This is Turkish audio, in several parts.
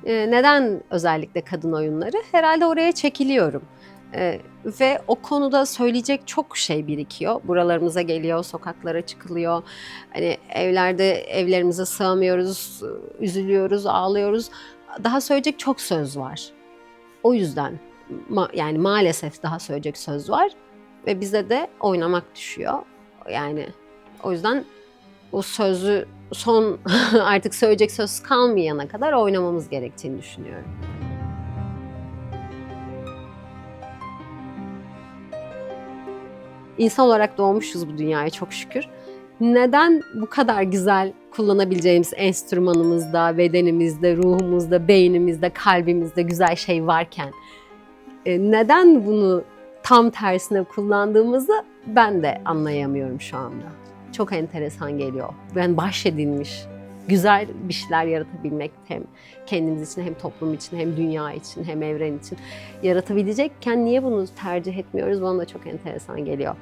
Neden özellikle kadın oyunları? Herhalde oraya çekiliyorum. Ve o konuda söyleyecek çok şey birikiyor. Buralarımıza geliyor, sokaklara çıkılıyor. Hani evlerimize sığamıyoruz, üzülüyoruz, ağlıyoruz. Daha söyleyecek çok söz var. O yüzden yani maalesef daha söyleyecek söz var ve bize de oynamak düşüyor. Yani o yüzden o sözü son artık söyleyecek söz kalmayana kadar oynamamız gerektiğini düşünüyorum. İnsan olarak doğmuşuz bu dünyaya çok şükür. Neden bu kadar güzel kullanabileceğimiz enstrümanımızda, bedenimizde, ruhumuzda, beynimizde, kalbimizde güzel şey varken neden bunu tam tersine kullandığımızı ben de anlayamıyorum şu anda. Çok enteresan geliyor. Yani bahşedilmiş, güzel bir şeyler yaratabilmek hem kendimiz için hem toplum için hem dünya için hem evren için yaratabilecekken niye bunu tercih etmiyoruz bana da çok enteresan geliyor.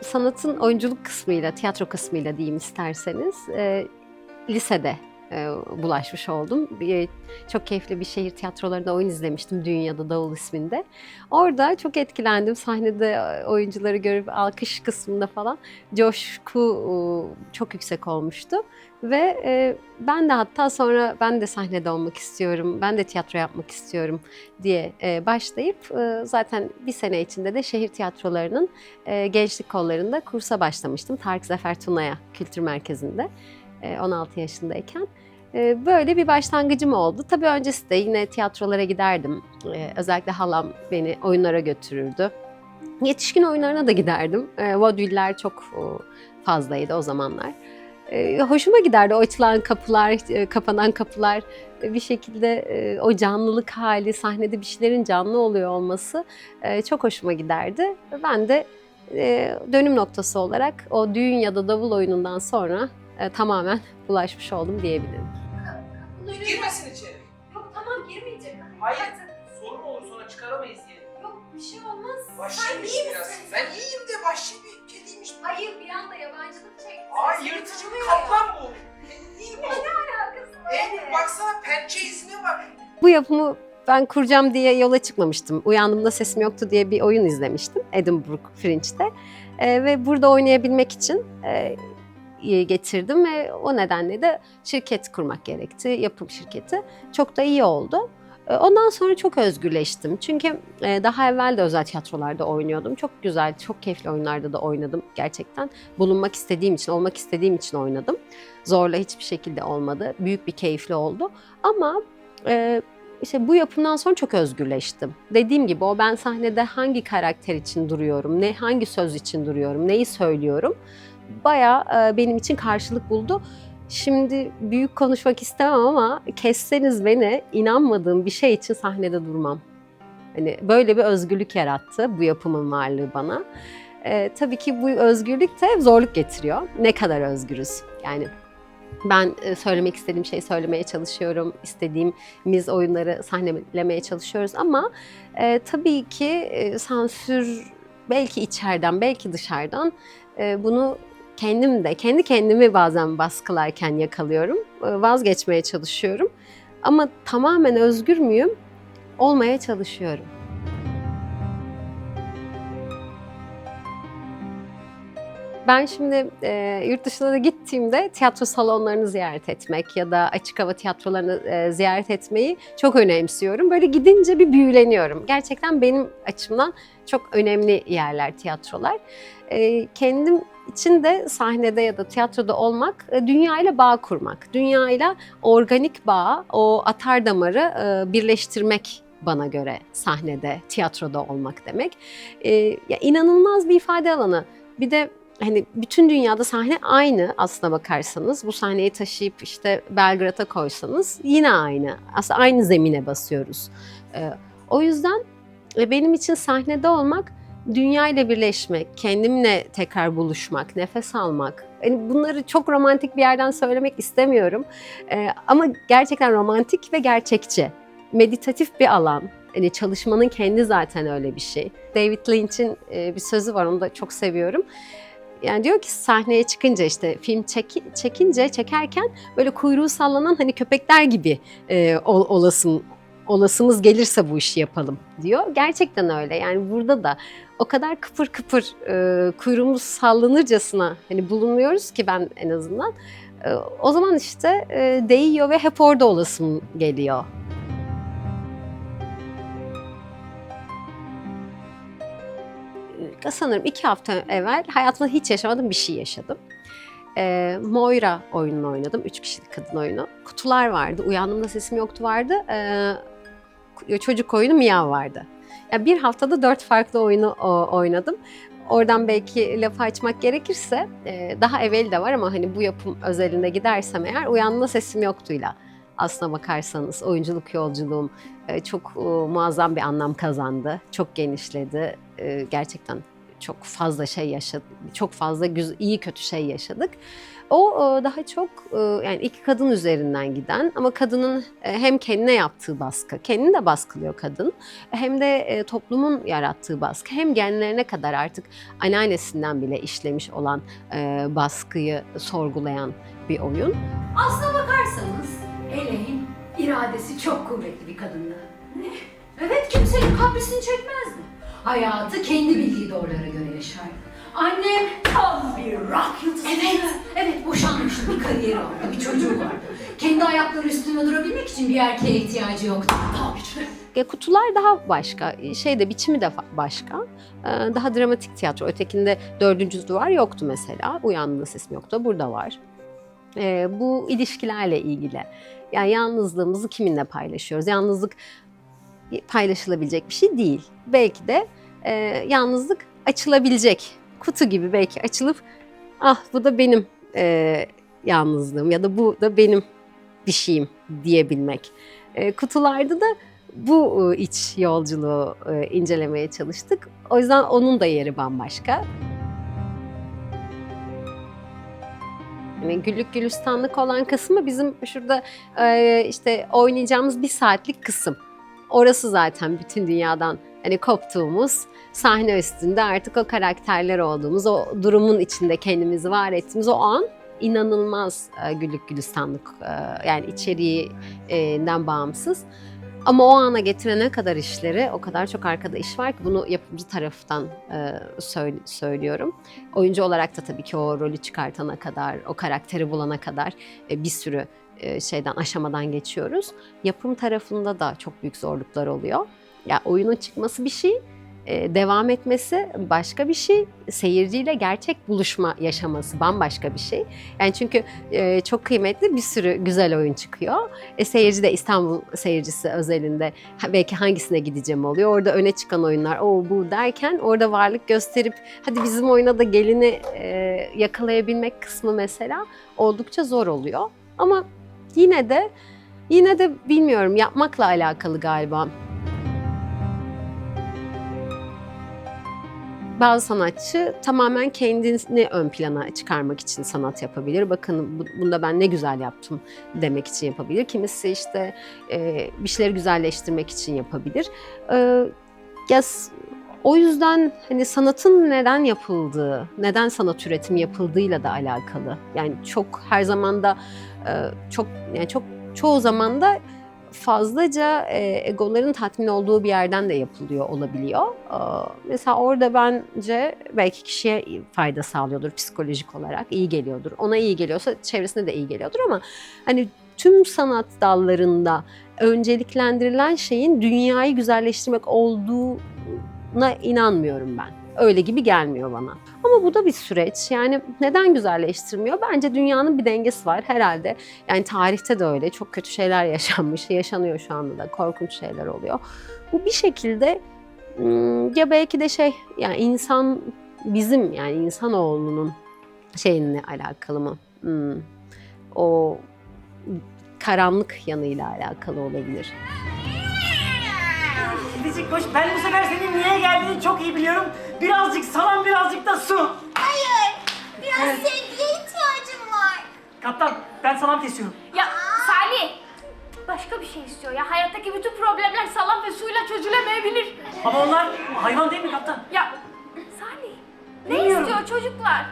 Sanatın oyunculuk kısmıyla, tiyatro kısmıyla diyeyim isterseniz, lisede bulaşmış oldum. Çok keyifli bir şehir tiyatrolarında oyun izlemiştim, Düğün ya da Davul isminde. Orada çok etkilendim. Sahnede oyuncuları görüp alkış kısmında falan coşku çok yüksek olmuştu. Ve ben de hatta sonra ben de sahnede olmak istiyorum, ben de tiyatro yapmak istiyorum diye başlayıp zaten bir sene içinde de şehir tiyatrolarının gençlik kollarında kursa başlamıştım. Tarık Zafer Tuna'ya Kültür Merkezi'nde 16 yaşındayken. Böyle bir başlangıcım oldu. Tabii öncesinde yine tiyatrolara giderdim. Özellikle halam beni oyunlara götürürdü. Yetişkin oyunlarına da giderdim. Vaudeviller çok fazlaydı o zamanlar. Hoşuma giderdi o açılan kapılar, kapanan kapılar. Bir şekilde o canlılık hali, sahnede bir şeylerin canlı oluyor olması çok hoşuma giderdi. Ben de dönüm noktası olarak o düğün ya da davul oyunundan sonra tamamen bulaşmış oldum diyebilirim. Girmesin içeri. Yok tamam girmeyecek. Hayır. Sorun olur sonra çıkaramayız diye. Yok bir şey olmaz. Vahşiymiş iyi biraz. misin? Ben iyiyim de vahşi bir kediymiş. Hayır bir anda yabancılık çekti. Aa Seni yırtıcı bir tanımıyor kaplan bu. İyi bu. ya. Ne alakası var? Baksana pençe izine bak. Bu yapımı ben kuracağım diye yola çıkmamıştım. Uyandığımda sesim yoktu diye bir oyun izlemiştim Edinburgh Fringe'de. Ve burada oynayabilmek için getirdim ve o nedenle de şirket kurmak gerekti, yapım şirketi. Çok da iyi oldu. Ondan sonra çok özgürleştim. Çünkü daha evvel de özel tiyatrolarda oynuyordum. Çok güzel, çok keyifli oyunlarda da oynadım gerçekten. Bulunmak istediğim için, olmak istediğim için oynadım. Zorla hiçbir şekilde olmadı. Büyük bir keyifli oldu. Ama işte bu yapımdan sonra çok özgürleştim. Dediğim gibi o ben sahnede hangi karakter için duruyorum, hangi söz için duruyorum, neyi söylüyorum bayağı benim için karşılık buldu. Şimdi büyük konuşmak istemem ama kesseniz beni inanmadığım bir şey için sahnede durmam. Hani böyle bir özgürlük yarattı bu yapımın varlığı bana. Tabii ki bu özgürlük de zorluk getiriyor. Ne kadar özgürüz? Yani ben söylemek istediğim şeyi söylemeye çalışıyorum. İstediğimiz oyunları sahnelemeye çalışıyoruz ama tabii ki sansür belki içeriden belki dışarıdan bunu kendi kendimi bazen baskılarken yakalıyorum. Vazgeçmeye çalışıyorum. Ama tamamen özgür müyüm? Olmaya çalışıyorum. Ben şimdi yurt dışına da gittiğimde tiyatro salonlarını ziyaret etmek ya da açık hava tiyatrolarını ziyaret etmeyi çok önemsiyorum. Böyle gidince bir büyüleniyorum. Gerçekten benim açımdan çok önemli yerler tiyatrolar. Kendim için de sahnede ya da tiyatroda olmak, dünyayla bağ kurmak. Dünyayla organik bağ, o atar damarı birleştirmek bana göre sahnede, tiyatroda olmak demek. Ya inanılmaz bir ifade alanı. Bir de hani bütün dünyada sahne aynı aslına bakarsanız. Bu sahneyi taşıyıp işte Belgrad'a koysanız yine aynı. Aslında aynı zemine basıyoruz. O yüzden benim için sahnede olmak dünyayla birleşmek, kendimle tekrar buluşmak, nefes almak. Yani bunları çok romantik bir yerden söylemek istemiyorum. Ama gerçekten romantik ve gerçekçi. Meditatif bir alan. Hani çalışmanın kendi zaten öyle bir şey. David Lynch'in bir sözü var, onu da çok seviyorum. Yani diyor ki sahneye çıkınca işte film çekerken böyle kuyruğu sallanan hani köpekler gibi olasımız gelirse bu işi yapalım diyor. Gerçekten öyle. Yani burada da o kadar kıpır kıpır kuyruğumuz sallanırcasına hani bulunuyoruz ki ben en azından. O zaman işte değiyor ve hep orada olasım geliyor. Sanırım 2 hafta evvel hayatımda hiç yaşamadığım bir şey yaşadım. Moira oyununu oynadım. 3 kişilik kadın oyunu. Kutular vardı. Uyandığımda sesim yoktu vardı. Çocuk oyunu Miyav vardı. Yani bir haftada 4 farklı oyunu oynadım. Oradan belki lafı açmak gerekirse daha evvel de var ama hani bu yapım özelinde gidersem eğer Uyandığımda Sesim Yoktu'yla aslına bakarsanız oyunculuk yolculuğum çok muazzam bir anlam kazandı. Çok genişledi. Gerçekten çok fazla şey yaşadık. Çok fazla iyi kötü şey yaşadık. O daha çok yani 2 kadın üzerinden giden ama kadının hem kendine yaptığı baskı, kendini de baskılıyor kadın, hem de toplumun yarattığı baskı, hem genlerine kadar artık anneannesinden bile işlemiş olan baskıyı sorgulayan bir oyun. Aslına bakarsanız Elaine iradesi çok kuvvetli bir kadındı. Ne? Evet, kimsenin kaprisini çekmezdi. Hayatı kendi bildiği doğrulara göre yaşardı. Annem tam bir rock yıldızı. Evet, boşanmıştı, bir kariyeri vardı, bir çocuğu vardı. Kendi ayakları üstünde durabilmek için bir erkeğe ihtiyacı yoktu. Tabii ki. Kutular daha başka, biçimi de başka. Daha dramatik tiyatro. Ötekinde 4. duvar yoktu mesela. Uyandığında sesim yoktu, burada var. Bu ilişkilerle ilgili. Yani yalnızlığımızı kiminle paylaşıyoruz? Yalnızlık paylaşılabilecek bir şey değil. Belki de yalnızlık açılabilecek. Kutu gibi belki açılıp bu da benim yalnızlığım ya da bu da benim bir şeyim diyebilmek. Kutularda da bu iç yolculuğu incelemeye çalıştık. O yüzden onun da yeri bambaşka. Yani güllük gülistanlık olan kısmı bizim şurada işte oynayacağımız 1 saatlik kısım. Orası zaten bütün dünyadan hani koptuğumuz, sahne üstünde artık o karakterler olduğumuz, o durumun içinde kendimizi var ettiğimiz o an inanılmaz güllük gülistanlık, yani içeriğinden bağımsız. Ama o ana getirene kadar işleri, o kadar çok arkada iş var ki bunu yapımcı taraftan söylüyorum. Oyuncu olarak da tabii ki o rolü çıkartana kadar, o karakteri bulana kadar bir sürü aşamadan geçiyoruz. Yapım tarafında da çok büyük zorluklar oluyor. Ya oyunun çıkması bir şey, devam etmesi başka bir şey, seyirciyle gerçek buluşma yaşaması bambaşka bir şey. Yani çünkü çok kıymetli bir sürü güzel oyun çıkıyor. Seyirci de İstanbul seyircisi özelinde belki hangisine gideceğim oluyor. Orada öne çıkan oyunlar bu derken orada varlık gösterip hadi bizim oyuna da gelini yakalayabilmek kısmı mesela oldukça zor oluyor. Ama yine de bilmiyorum, yapmakla alakalı galiba. Bazı sanatçı tamamen kendini ön plana çıkarmak için sanat yapabilir. Bakın bunda ben ne güzel yaptım demek için yapabilir. Kimisi işte bir şeyleri güzelleştirmek için yapabilir. O yüzden hani sanatın neden yapıldığı, neden sanat üretimi yapıldığıyla da alakalı. Yani çok her zaman da çoğu zaman da fazlaca egoların tatmin olduğu bir yerden de yapılıyor olabiliyor. Mesela orada bence belki kişiye fayda sağlıyordur psikolojik olarak, iyi geliyordur. Ona iyi geliyorsa çevresine de iyi geliyordur ama hani tüm sanat dallarında önceliklendirilen şeyin dünyayı güzelleştirmek olduğuna inanmıyorum ben. Öyle gibi gelmiyor bana. Ama bu da bir süreç. Yani neden güzelleştirmiyor? Bence dünyanın bir dengesi var herhalde. Yani tarihte de öyle. Çok kötü şeyler yaşanmış. Yaşanıyor şu anda da. Korkunç şeyler oluyor. Bu bir şekilde ya belki de yani insanoğlunun şeyinle alakalı mı? O karanlık yanıyla alakalı olabilir. Kedicik koş, ben bu sefer senin niye geldiğini çok iyi biliyorum. Birazcık salam, birazcık da su. Hayır. Biraz sevgiye ihtiyacım var. Kaptan, ben salam kesiyorum. Ya Salih! Başka bir şey istiyor ya. Hayattaki bütün problemler salam ve suyla çözülemeyebilir. Ama onlar hayvan değil mi kaptan? Ya Salih! Ne Bilmiyorum. istiyor çocuklar?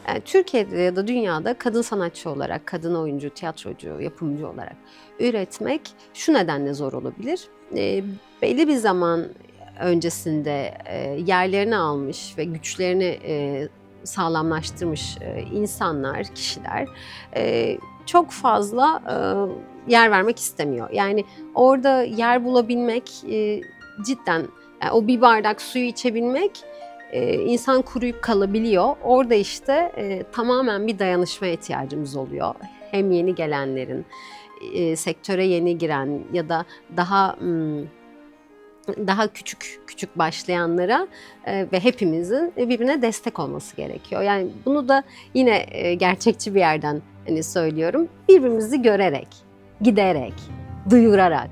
Yani Türkiye'de ya da dünyada kadın sanatçı olarak, kadın oyuncu, tiyatrocu, yapımcı olarak üretmek şu nedenle zor olabilir. Belli bir zaman öncesinde yerlerini almış ve güçlerini sağlamlaştırmış insanlar, kişiler çok fazla yer vermek istemiyor. Yani orada yer bulabilmek cidden, yani o bir bardak suyu içebilmek insan kuruyup kalabiliyor. Orada işte tamamen bir dayanışmaya ihtiyacımız oluyor. Hem yeni gelenlerin, sektöre yeni giren ya da daha küçük başlayanlara ve hepimizin birbirine destek olması gerekiyor. Yani bunu da yine gerçekçi bir yerden hani söylüyorum. Birbirimizi görerek, giderek, duyurarak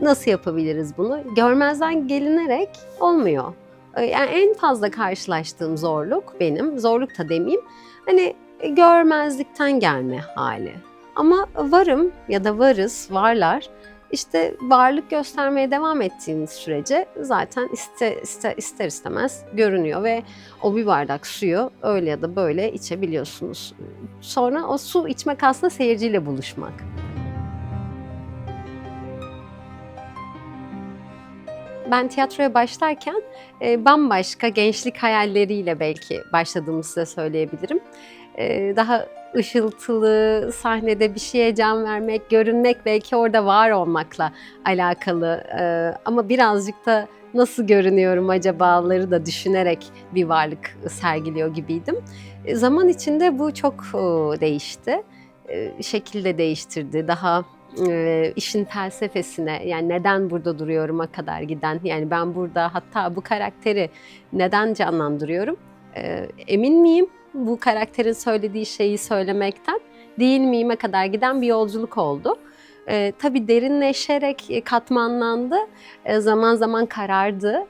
nasıl yapabiliriz bunu? Görmezden gelinerek olmuyor. Yani en fazla karşılaştığım zorluk benim, zorluk da demeyeyim, hani görmezlikten gelme hali. Ama varım ya da varız, varlar. İşte varlık göstermeye devam ettiğiniz sürece zaten ister istemez görünüyor ve o bir bardak suyu öyle ya da böyle içebiliyorsunuz. Sonra o su içmek aslında seyirciyle buluşmak. Ben tiyatroya başlarken bambaşka gençlik hayalleriyle belki başladığımı size söyleyebilirim. Daha ışıltılı, sahnede bir şeye can vermek, görünmek, belki orada var olmakla alakalı. Ama birazcık da nasıl görünüyorum acabaları da düşünerek bir varlık sergiliyor gibiydim. Zaman içinde bu çok değişti. Şekilde değiştirdi. Daha işin felsefesine, yani neden burada duruyorum'a kadar giden, yani ben burada hatta bu karakteri neden canlandırıyorum, emin miyim bu karakterin söylediği şeyi söylemekten, değil miyim'e kadar giden bir yolculuk oldu. Tabii derinleşerek katmanlandı, zaman zaman karardı,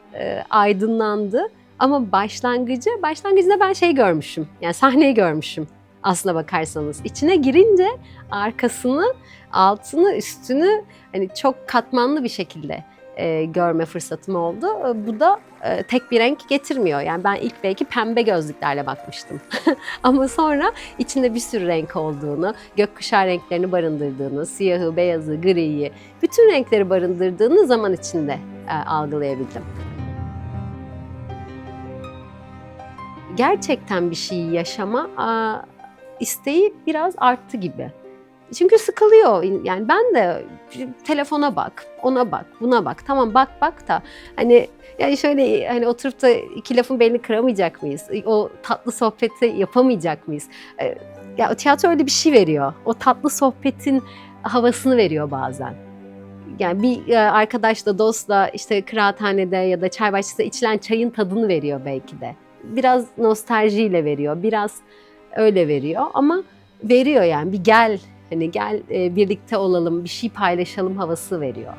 aydınlandı ama başlangıcında ben şey görmüşüm, yani sahneyi görmüşüm. Aslına bakarsanız içine girince arkasını, altını, üstünü hani çok katmanlı bir şekilde görme fırsatım oldu. Bu da tek bir renk getirmiyor. Yani ben ilk belki pembe gözlüklerle bakmıştım. Ama sonra içinde bir sürü renk olduğunu, gökkuşağı renklerini barındırdığını, siyahı, beyazı, griyi, bütün renkleri barındırdığını zaman içinde algılayabildim. Gerçekten bir şeyi yaşama isteği biraz arttı gibi. Çünkü sıkılıyor. Yani ben de telefona bak, ona bak, buna bak. Tamam bak da hani yani şöyle hani oturup da iki lafın belini kıramayacak mıyız? O tatlı sohbeti yapamayacak mıyız? Ya o tiyatro öyle bir şey veriyor. O tatlı sohbetin havasını veriyor bazen. Yani bir arkadaşla, dostla işte kıraathanede ya da çay bahçesinde içilen çayın tadını veriyor belki de. Biraz nostaljiyle veriyor, biraz öyle veriyor ama veriyor yani bir gel, hani gel birlikte olalım, bir şey paylaşalım havası veriyor.